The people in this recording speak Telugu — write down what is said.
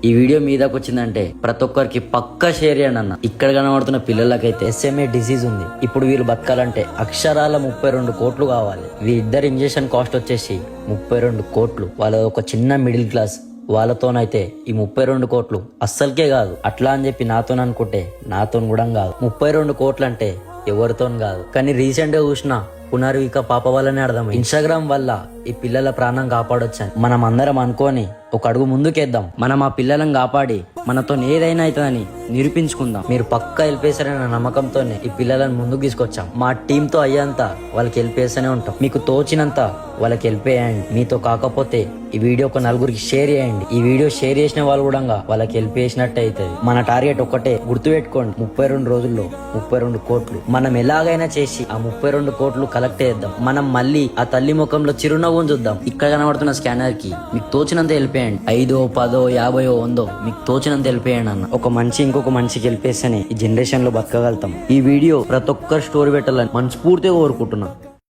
ఈ వీడియో మీదకి వచ్చిందంటే ప్రతి ఒక్కరికి పక్కా షేర్ చేయండి అన్న. ఇక్కడ కనబడుతున్న పిల్లలకైతే SMA డిసీజ్ ఉంది. ఇప్పుడు వీళ్ళు బతకాలంటే అక్షరాల 32 కోట్లు కావాలి. వీళ్ళిద్దరు ఇంజెక్షన్ కాస్ట్ వచ్చేసి 32 కోట్లు. వాళ్ళ ఒక చిన్న మిడిల్ క్లాస్, వాళ్ళతోనైతే ఈ 32 కోట్లు అస్సలకే కాదు. అట్లా అని చెప్పి నాతో అనుకుంటే నాతో కూడా కాదు. 32 కోట్లు అంటే ఎవరితో కాదు. కానీ రీసెంట్ గా చూసిన పునర్విక పాప వల్లనే అర్థమైంది. ఇన్స్టాగ్రామ్ వల్ల ఈ పిల్లల ప్రాణం కాపాడొచ్చని మనం అందరం అనుకోని ఒక అడుగు ముందుకేద్దాం. మనం ఆ పిల్లలను కాపాడి మనతో ఏదైనా అవుతుందని నిరూపించుకుందాం. మీరు పక్కా హెల్ప్ చేశారనే నమ్మకంతోనే ఈ పిల్లలను ముందుకు తీసుకొచ్చాం. మా టీంతో అయ్యేంత వాళ్ళకి హెల్ప్ చేస్తూనే ఉంటాం. మీకు తోచినంత వాళ్ళకి హెల్ప్ చేయండి. మీతో కాకపోతే ఈ వీడియో ఒక నలుగురికి షేర్ చేయండి. ఈ వీడియో షేర్ చేసిన వాళ్ళు కూడా వాళ్ళకి హెల్ప్ చేసినట్టు అవుతుంది. మన టార్గెట్ ఒక్కటే, గుర్తుపెట్టుకోండి, 32 రోజుల్లో 32 కోట్లు. మనం ఎలాగైనా చేసి ఆ 32 కోట్లు కలెక్ట్ చేద్దాం. మనం మళ్ళీ ఆ తల్లి ముఖంలో చిరునవ్వు చూద్దాం. ఇక్కడ కనబడుతున్న స్కానర్ కి మీకు తోచినంత హెల్ప్ చేయండి. 5, 10, 50, 100 మీకు తోచినంత హెల్ప్ చేయండి అన్న. ఒక మనిషి ఇంకొక మనిషికి హెల్ప్ చేస్తేనే ఈ జనరేషన్ లో బతకగలుగుతాం. ఈ వీడియో ప్రతి ఒక్కరు స్టోరీ పెట్టాలని మనస్ఫూర్తిగా కోరుకుంటున్నాను.